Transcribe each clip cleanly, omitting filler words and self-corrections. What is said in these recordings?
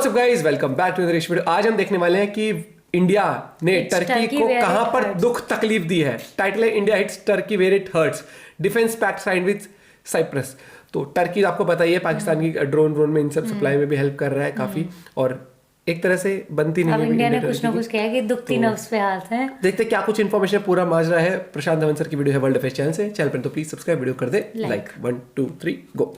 What's up guys, welcome back to the video. आज हम देखने वाले हैं कि इंडिया ने टर्की को कहां पर दुख तकलीफ दी है। टाइटल है India hits Turkey where it hurts, defence pact signed with Cyprus. तो टर्की आपको पता ही है पाकिस्तान की ड्रोन में इन सब सप्लाई में भी हेल्प कर रहा है काफी, और एक तरह से बनती नहीं है। इंडिया ने कुछ ना कुछ कहा कि दुखती नफ्स पे हाथ है। देखते क्या कुछ इन्फॉर्मेशन पूरा माजरा है। प्रशांत धवन सर की वीडियो है वर्ल्ड अफेयर्स चैनल से। चैनल पर तो प्लीज सब्सक्राइब, वीडियो कर दे like. 1 2 3 go.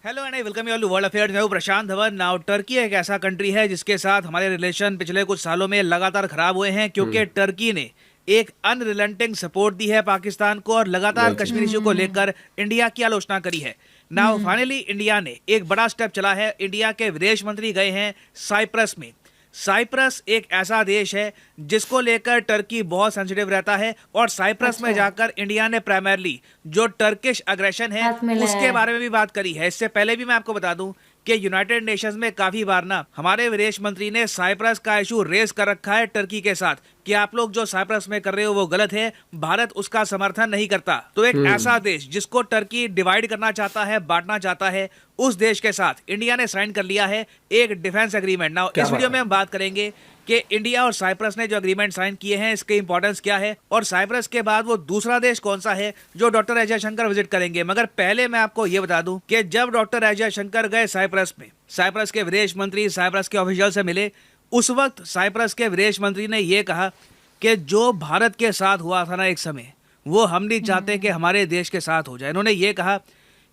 Hello and I welcome you all to world affairs. मैं हूं प्रशांत धवन। नाउ टर्की एक ऐसा कंट्री है जिसके साथ हमारे रिलेशन पिछले कुछ सालों में लगातार खराब हुए हैं, क्योंकि टर्की ने एक अनरिलेंटिंग सपोर्ट दी है पाकिस्तान को और लगातार कश्मीर इशू को लेकर इंडिया की आलोचना करी है। नाउ फाइनली इंडिया ने एक बड़ा स्टेप चला है। इंडिया के विदेश मंत्री गए हैं साइप्रस में। साइप्रस एक ऐसा देश है जिसको लेकर टर्की बहुत सेंसिटिव रहता है, और साइप्रस में जाकर इंडिया ने प्राइमरली जो टर्किश अग्रेशन है उसके बारे में भी बात करी है। इससे पहले भी मैं आपको बता दूं कि यूनाइटेड नेशंस में काफी बार ना हमारे विदेश मंत्री ने साइप्रस का इशू रेज कर रखा है टर्की के साथ कि आप लोग जो साइप्रस में कर रहे हो वो गलत है, भारत उसका समर्थन नहीं करता। तो एक ऐसा देश जिसको टर्की डिवाइड करना चाहता है, बांटना चाहता है, उस देश के साथ इंडिया ने साइन कर लिया है एक डिफेंस एग्रीमेंट। नाउ इस वीडियो में हम बात करेंगे कि इंडिया और साइप्रस ने जो एग्रीमेंट साइन किए हैं इसके इंपॉर्टेंस क्या है, और साइप्रस के बाद वो दूसरा देश कौन सा है जो डॉक्टर एस जयशंकर विजिट करेंगे। मगर पहले मैं आपको ये बता दूं कि जब डॉक्टर एस जयशंकर गए साइप्रस में, साइप्रस के विदेश मंत्री साइप्रस के ऑफिशियल से मिले, उस वक्त साइप्रस के विदेश मंत्री ने यह कहा कि जो भारत के साथ हुआ था ना एक समय, वो हम नहीं चाहते कि हमारे देश के साथ हो जाए। इन्होंने ये कहा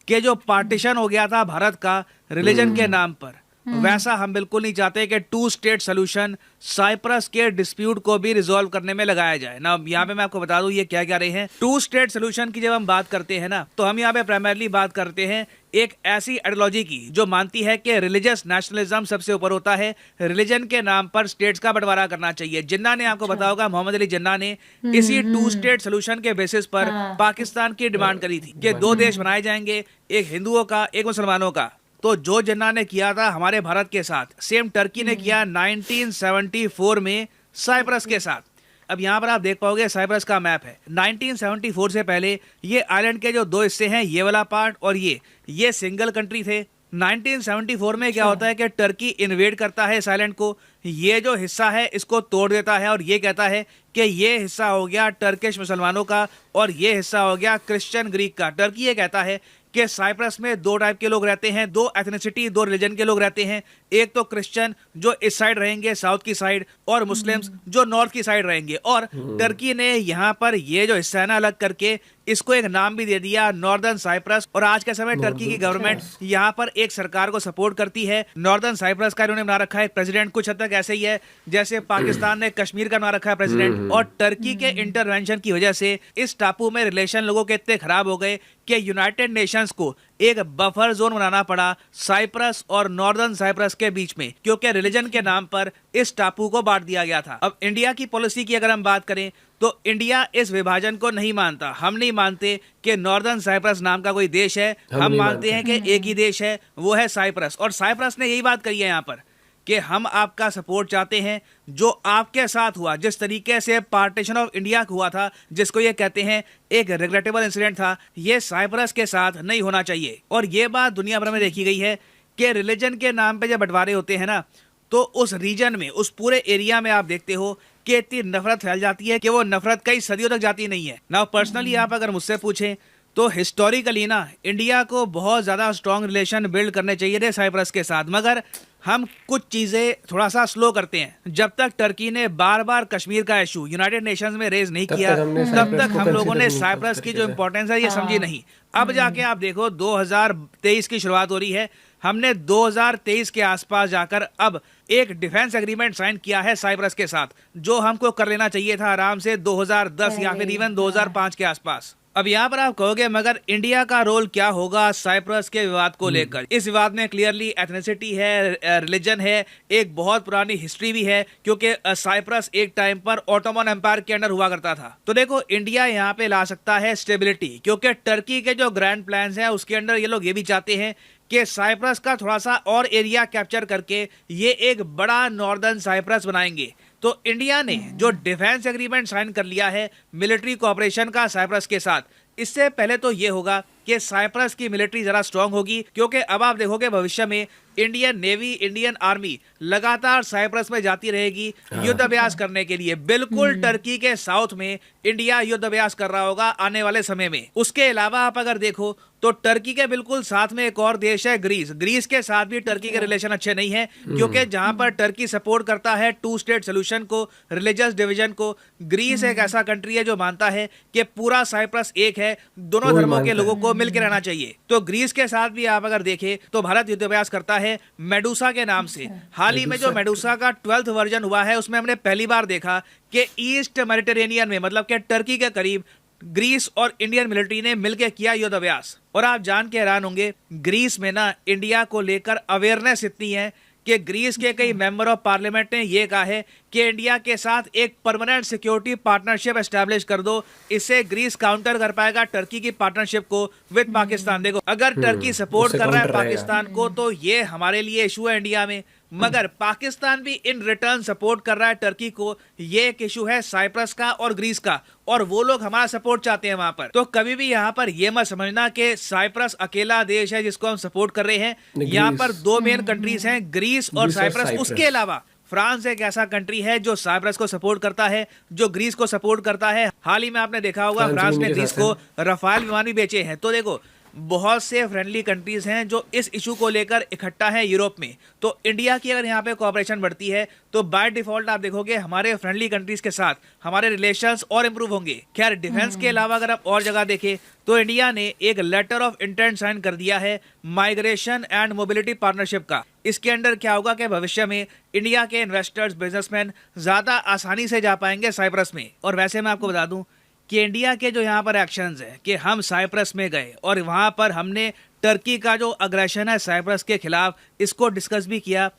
कि जो पार्टीशन हो गया था भारत का रिलीजन के नाम पर, वैसा हम बिल्कुल नहीं चाहते कि 2 स्टेट सोल्यूशन साइप्रस के डिस्प्यूट को भी रिजॉल्व करने में लगाया जाए ना। यहाँ पे मैं आपको बता दूं ये क्या क्या रहे हैं 2 स्टेट सोल्यूशन की। जब हम बात करते हैं ना, तो हम यहाँ पे प्राइमरली बात करते हैं एक ऐसी आइडियोलॉजी की जो मानती है कि रिलीजियस नेशनलिज्म सबसे ऊपर होता है, रिलीजन के नाम पर स्टेट्स का बंटवारा करना चाहिए। जिन्ना ने आपको बताया होगा, मोहम्मद अली जिन्ना ने इसी 2 स्टेट सोल्यूशन के बेसिस पर पाकिस्तान की डिमांड करी थी कि 2 देश बनाए जाएंगे, एक हिंदुओं का एक मुसलमानों का। तो जो जिन्ना ने किया था हमारे भारत के साथ, सेम टर्की ने किया 1974 में साइप्रस के साथ। अब यहाँ पर आप देख पाओगे साइप्रस का मैप है। 1974 से पहले ये आइलैंड के जो 2 हिस्से हैं, ये वाला पार्ट और ये सिंगल कंट्री थे। 1974 में क्या होता है कि टर्की इन्वेड करता है इस आइलैंड को, ये जो हिस्सा है इसको तोड़ देता है और ये कहता है कि ये हिस्सा हो गया टर्किश मुसलमानों का और ये हिस्सा हो गया क्रिश्चियन ग्रीक का। टर्की ये कहता है कि साइप्रस में 2 टाइप के लोग रहते हैं, 2 एथनिसिटी, 2 रिलीजन के लोग रहते हैं। एक तो क्रिश्चियन जो इस साइड रहेंगे साउथ की साइड, और मुस्लिम्स जो नॉर्थ की साइड रहेंगे। और टर्की ने यहाँ पर ये जो हिस्सा है ना अलग करके इसको एक नाम भी दे दिया नॉर्दर्न साइप्रस। और आज के समय टर्की की गवर्नमेंट यहाँ पर एक सरकार को सपोर्ट करती है। नॉर्दर्न साइप्रस का इन्होंने बना रखा है प्रेसिडेंट, कुछ हद तक ऐसे ही है जैसे पाकिस्तान ने कश्मीर का बना रखा है प्रेसिडेंट। और टर्की के इंटरवेंशन की वजह से इस टापू में रिलेशन लोगों के इतने खराब हो गए कि यूनाइटेड नेशंस को एक बफर जोन बनाना पड़ा साइप्रस और नॉर्दर्न साइप्रस के बीच में, क्योंकि रिलीजन के नाम पर इस टापू को बांट दिया गया था। अब इंडिया की पॉलिसी की अगर हम बात करें तो इंडिया इस विभाजन को नहीं मानता। हम नहीं मानते कि नॉर्दर्न साइप्रस नाम का कोई देश है, हम मानते हैं कि एक ही देश है, वो है साइप्रस। और साइप्रस ने यही बात कही है यहाँ पर कि हम आपका सपोर्ट चाहते हैं। जो आपके साथ हुआ, जिस तरीके से पार्टीशन ऑफ इंडिया हुआ था, जिसको ये कहते हैं एक रिग्रेटेबल इंसिडेंट था, ये साइप्रस के साथ नहीं होना चाहिए। और ये बात दुनिया भर में देखी गई है कि रिलीजन के नाम पे जब बंटवारे होते हैं ना, तो उस रीजन में, उस पूरे एरिया में आप देखते हो कि इतनी नफरत फैल जाती है कि वो नफरत कई सदियों तक जाती नहीं है। नाउ पर्सनली आप अगर मुझसे पूछें तो हिस्टोरिकली ना इंडिया को बहुत ज़्यादा स्ट्रॉन्ग रिलेशन बिल्ड करने चाहिए थे साइप्रस के साथ, मगर हम कुछ चीज़ें थोड़ा सा स्लो करते हैं। जब तक टर्की ने बार बार कश्मीर का इशू यूनाइटेड नेशंस में रेज नहीं किया, तब तक हम लोगों ने साइप्रस की जो इंपॉर्टेंस है ये समझी नहीं। अब जाके आप देखो 2023 की शुरुआत हो रही है, हमने 2023 के आसपास जाकर अब एक डिफेंस एग्रीमेंट साइन किया है साइप्रस के साथ, जो हमको कर लेना चाहिए था आराम से 2010 या फिर इवन 2005 के आसपास। अब यहाँ पर आप कहोगे मगर इंडिया का रोल क्या होगा साइप्रस के विवाद को लेकर। इस विवाद में क्लियरली एथनिसिटी है, रिलीजन है, एक बहुत पुरानी हिस्ट्री भी है, क्योंकि साइप्रस एक टाइम पर ऑटोमन एम्पायर के अंडर हुआ करता था। तो देखो इंडिया यहाँ पे ला सकता है स्टेबिलिटी, क्योंकि टर्की के जो ग्रैंड प्लान्स हैं उसके अंडर ये लोग ये भी चाहते हैं कि साइप्रस का थोड़ा सा और एरिया कैप्चर करके ये एक बड़ा नॉर्दर्न साइप्रस बनाएंगे। तो इंडिया ने जो डिफेंस एग्रीमेंट साइन कर लिया है मिलिट्री कोऑपरेशन का साइप्रस के साथ, इससे पहले तो ये होगा कि साइप्रस की मिलिट्री जरा स्ट्रांग होगी, क्योंकि अब आप देखोगे भविष्य में इंडियन नेवी, इंडियन आर्मी लगातार साइप्रस में जाती रहेगी युद्ध अभ्यास करने के लिए। बिल्कुल टर्की के साउथ में इंडिया युद्ध अभ्यास कर रहा होगा आने वाले समय में। उसके अलावा आप अगर देखो तो टर्की के बिल्कुल साथ में एक और देश है ग्रीस। ग्रीस के साथ भी टर्की के रिलेशन अच्छे नहीं है, क्योंकि जहां पर टर्की सपोर्ट करता है टू स्टेट सोल्यूशन को, रिलीजियस डिवीजन को, ग्रीस एक ऐसा कंट्री है जो मानता है कि पूरा साइप्रस एक है, दोनों धर्मों के लोगों को मिलकर रहना चाहिए। तो ग्रीस के साथ भी आप अगर देखें तो भारत युद्ध अभ्यास करता है मेडुसा के नाम से। हाल ही में जो मेडुसा का 12th वर्जन हुआ है उसमें हमने पहली बार देखा कि ईस्ट मेडिटेरेनियन में, मतलब कि टर्की के करीब, ग्रीस और इंडियन मिलिट्री ने मिलकर किया युद्ध अभ्यास। और आप जान के हैरान होंगे, ग्रीस में ना इंडिया को लेकर अवेयरनेस इतनी है कि ग्रीस के कई मेंबर ऑफ पार्लियामेंट ने यह कहा है कि इंडिया के साथ एक परमानेंट सिक्योरिटी पार्टनरशिप एस्टैब्लिश कर दो, इससे ग्रीस काउंटर कर पाएगा टर्की की पार्टनरशिप को विद पाकिस्तान। देखो, अगर टर्की सपोर्ट कर रहा है पाकिस्तान को तो ये हमारे लिए इशू है इंडिया में, मगर पाकिस्तान भी इन रिटर्न सपोर्ट कर रहा है टर्की को। ये एक इशू है साइप्रस का और ग्रीस का, और वो लोग हमारा सपोर्ट चाहते हैं वहां पर। तो कभी भी यहाँ पर ये मत समझना कि साइप्रस अकेला देश है जिसको हम सपोर्ट कर रहे हैं। यहाँ पर दो मेन कंट्रीज हैं, ग्रीस और साइप्रस। उसके अलावा फ्रांस एक ऐसा कंट्री है जो साइप्रस को सपोर्ट करता है, जो ग्रीस को सपोर्ट करता है। हाल ही में आपने देखा होगा फ्रांस ने ग्रीस को रफाल विमान भी बेचे हैं। तो देखो, बहुत से फ्रेंडली कंट्रीज हैं जो इस इशू को लेकर इकट्ठा है यूरोप में। तो इंडिया की अगर यहाँ पे कोऑपरेशन बढ़ती है तो बाय डिफॉल्ट आप देखोगे हमारे फ्रेंडली कंट्रीज के साथ हमारे रिलेशंस और इंप्रूव होंगे। खैर, डिफेंस के अलावा अगर आप और जगह देखें तो इंडिया ने एक लेटर ऑफ इंटेंट साइन कर दिया है माइग्रेशन एंड मोबिलिटी पार्टनरशिप का। इसके अंडर क्या होगा कि भविष्य में इंडिया के इन्वेस्टर्स, बिजनेसमैन ज्यादा आसानी से जा पाएंगे साइप्रस में। और वैसे मैं आपको बता दूं कि इंडिया के जो यहाँ पर एक्शंस हैं कि हम साइप्रस में गए और वहाँ पर हमने टर्की का जो अग्रेशन है साइप्रस के खिलाफ, इसको डिस्कस भी किया,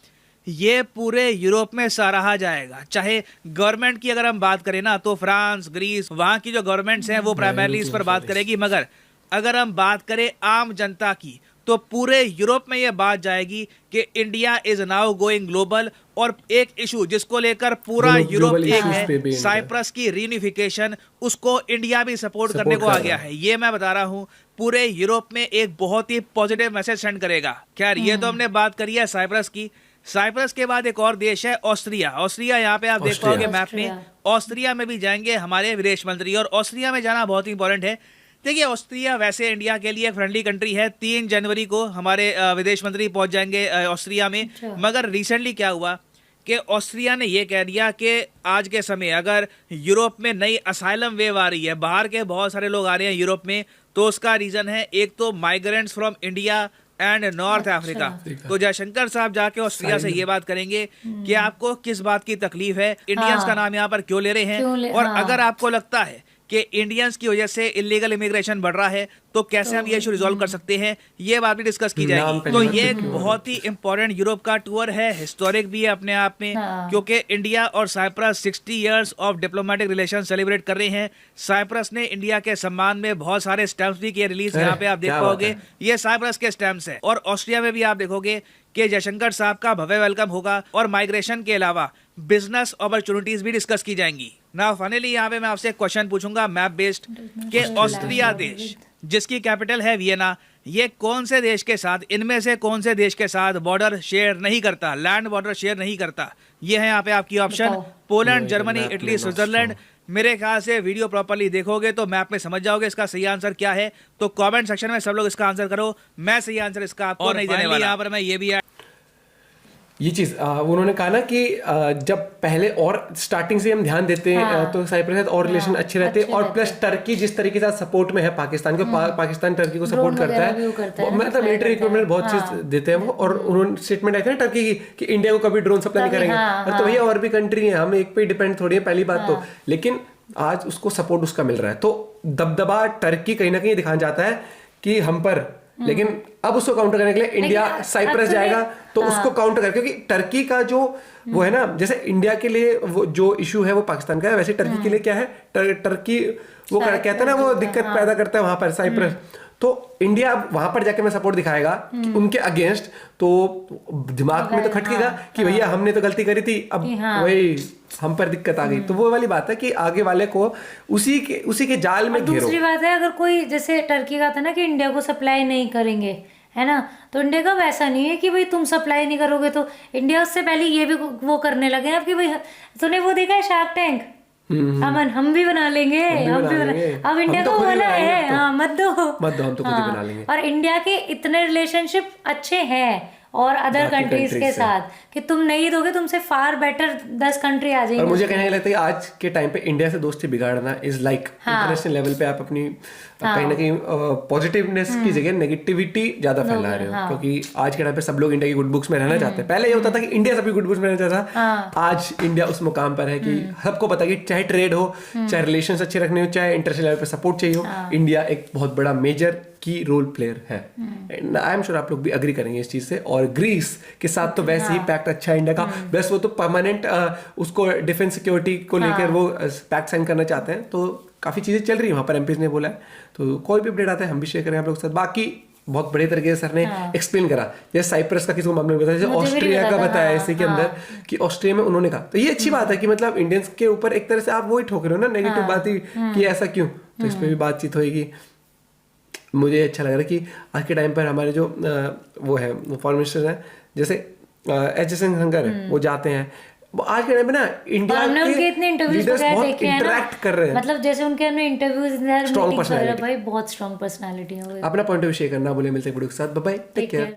ये पूरे यूरोप में सराहा जाएगा। चाहे गवर्नमेंट की अगर हम बात करें ना तो फ्रांस, ग्रीस, वहाँ की जो गवर्नमेंट्स हैं वो प्राइमरली इस पर बात करेगी, मगर अगर हम बात करें आम जनता की तो पूरे यूरोप में ये बात जाएगी कि India is now going global. और एक इशू जिसको लेकर पूरा यूरोप एक है, साइप्रस की रीयूनिफिकेशन, उसको इंडिया भी सपोर्ट करने को आ गया है। ये मैं बता रहा हूँ पूरे यूरोप में एक बहुत ही पॉजिटिव मैसेज सेंड करेगा। खैर, ये तो हमने बात करी है साइप्रस की। साइप्रस के बाद एक और देश है ऑस्ट्रिया। ऑस्ट्रिया यहाँ पे आप देख पाओगे मैप में, ऑस्ट्रिया में भी जाएंगे हमारे विदेश मंत्री, और ऑस्ट्रिया में जाना बहुत ही इंपॉर्टेंट है। देखिए, ऑस्ट्रिया वैसे इंडिया के लिए एक फ्रेंडली कंट्री है। 3 जनवरी को हमारे विदेश मंत्री पहुंच जाएंगे ऑस्ट्रिया में। मगर रिसेंटली क्या हुआ कि ऑस्ट्रिया ने यह कह दिया कि आज के समय अगर यूरोप में नई असाइलम वेव आ रही है, बाहर के बहुत सारे लोग आ रहे हैं यूरोप में, तो उसका रीजन है एक तो migrants from India and north Africa. तो जयशंकर साहब जाके ऑस्ट्रिया से ये बात करेंगे कि आपको किस बात की तकलीफ है, इंडियंस का नाम यहाँ पर क्यों ले रहे हैं, और अगर आपको लगता है कि इंडियंस की वजह से इलीगल इमिग्रेशन बढ़ रहा है तो कैसे हम ये इशू रिजॉल्व कर सकते हैं, ये बात भी डिस्कस की जाएगी। तो ये एक बहुत ही इंपॉर्टेंट यूरोप का टूर है, हिस्टोरिक भी है अपने आप में, क्योंकि इंडिया और Cyprus 60 years of diplomatic relation celebrate कर रहे हैं। साइप्रस ने इंडिया के सम्मान में बहुत सारे स्टैम्प्स भी किए रिलीज, यहाँ पे आप देख पाओगे ये साइप्रस के स्टैम्प्स है। और ऑस्ट्रिया में भी आप देखोगे कि जयशंकर साहब का भव्य वेलकम होगा, और माइग्रेशन के अलावा बिजनेस अपॉर्चुनिटीज भी डिस्कस की जाएंगी। ना फाइनली यहाँ पे मैं आपसे एक क्वेश्चन पूछूंगा मैप बेस्ड कि ऑस्ट्रिया देश जिसकी कैपिटल है वियना, ये कौन से देश के साथ, इनमें से कौन से देश के साथ बॉर्डर शेयर नहीं करता, लैंड बॉर्डर शेयर नहीं करता? ये है यहाँ पे आपकी option, Poland, Germany, Italy, Switzerland. मेरे ख्याल से वीडियो प्रॉपर्ली देखोगे तो मैप में समझ जाओगे इसका सही आंसर क्या है। तो कमेंट सेक्शन में सब लोग इसका आंसर करो, मैं सही आंसर इसका आपको नहीं देने वाला। यहाँ पर मैं ये भी ये चीज उन्होंने कहा ना कि जब पहले और स्टार्टिंग से हम ध्यान देते हैं तो साइप्रस के और रिलेशन अच्छे रहते हैं, और प्लस टर्की जिस तरीके से सपोर्ट में है पाकिस्तान को, पाकिस्तान टर्की को सपोर्ट करता है, मतलब मिलिट्री इक्विपमेंट बहुत चीज देते हैं वो। और उन्होंने स्टेटमेंट आई थी ना टर्की की कि इंडिया को कभी ड्रोन सप्लाई नहीं करेंगे। तो भैया और भी कंट्री है, हम एक पे डिपेंड थोड़ी है, पहली बात तो, लेकिन आज उसको सपोर्ट उसका मिल रहा है। तो दबदबा टर्की कहीं ना कहीं दिखाना चाहता है कि हम पर, लेकिन अब उसको काउंटर करने के लिए इंडिया साइप्रस जाएगा तो उसको काउंटर कर, क्योंकि टर्की का जो वो है ना, जैसे इंडिया के लिए वो जो इशू है वो पाकिस्तान का है, वैसे टर्की के लिए क्या है, टर्की वो कहता है ना वो दिक्कत पैदा करता है वहां पर साइप्रस। तो इंडिया वहां पर जाके मैं सपोर्ट दिखाएगा कि उनके अगेंस्ट, तो दिमाग में तो खटकेगा कि भैया हमने तो गलती करी थी, अब वही हम पर दिक्कत आ गई। तो वो वाली बात है कि आगे वाले को उसी के जाल में घेरो। दूसरी बात है, अगर कोई जैसे टर्की का था ना कि इंडिया को सप्लाई नहीं करेंगे, है ना, तो इंडिया का वैसा नहीं है कि भाई तुम सप्लाई नहीं करोगे तो इंडिया उससे पहले ये भी वो करने लगे हैं अब कि भाई तूने वो देखा है शार्क टैंक, अमन हम भी बना लेंगे, हम भी बना, अब इंडिया को बोला है हाँ मत दो हम तो खुद ही बना लेंगे। और इंडिया के इतने रिलेशनशिप अच्छे हैं और अदर कंट्रीज के साथ कि तुम नहीं दोगे तुमसे फार बेटर 10 कंट्री आ जाएगी। और मुझे कहने लगता है आज के टाइम पे इंडिया से दोस्ती बिगाड़ना इज लाइक इंटरनेशनल लेवल पे आप अपनी कहीं ना कहीं पॉजिटिवनेस की जगह नेगेटिविटी ज्यादा फैला रहे हो, क्योंकि आज के टाइम पे सब लोग इंडिया की गुड बुक्स में रहना चाहते हैं। पहले ये होता था कि इंडिया सभी गुड बुक्स में रहना चाहता था, आज इंडिया उस मुकाम पर है कि सबको पता है कि चाहे ट्रेड हो, चाहे रिलेशन अच्छे रखने हो, चाहे इंटरनेशनल लेवल पे सपोर्ट चाहिए हो, इंडिया एक बहुत बड़ा मेजर की रोल प्लेयर है। आई एम श्योर आप लोग भी अग्री करेंगे इस चीज से। और ग्रीस के साथ तो वैसे ही पैक्ट अच्छा है इंडिया का, बस वो तो परमानेंट उसको डिफेंस सिक्योरिटी को लेकर वो पैक्ट साइन करना चाहते हैं, तो काफी चीजें चल रही है वहां पर, एमपीज ने बोला है। तो कोई भी अपडेट आता है हम भी शेयर करेंगे आप लोग के साथ। बाकी बहुत बड़े तरीके से सर ने एक्सप्लेन करा, जैसे साइप्रस का किसी को मामले में बताया, जैसे ऑस्ट्रिया का बताया इसी के अंदर कि ऑस्ट्रिया में उन्होंने कहा, तो ये अच्छी बात है कि मतलब इंडियंस के ऊपर एक तरह से आप वही ठोक रहे हो ना नेगेटिव बात ही कि ऐसा क्यों, तो इस पर भी बातचीत होगी। मुझे अच्छा लग रहा है कि आज के टाइम पर हमारे जो वो है फॉरेन मिनिस्टर हैं, जैसे एच जयशंकर है, वो जाते हैं, वो आज के टाइम पे ना इंडिया के इतने इंटरव्यूज इंटरेक्ट कर रहे हैं, मतलब जैसे उनके हमने इंटरव्यूज स्ट्रॉन्ग पर्सनालिटी, भाई बहुत स्ट्रॉन्ग पर्सनालिटी है। अपना पॉइंट ऑफ व्यू शेयर करना बोले। मिलते हैं वीडियो के साथ, बाय बाय, टेक केयर।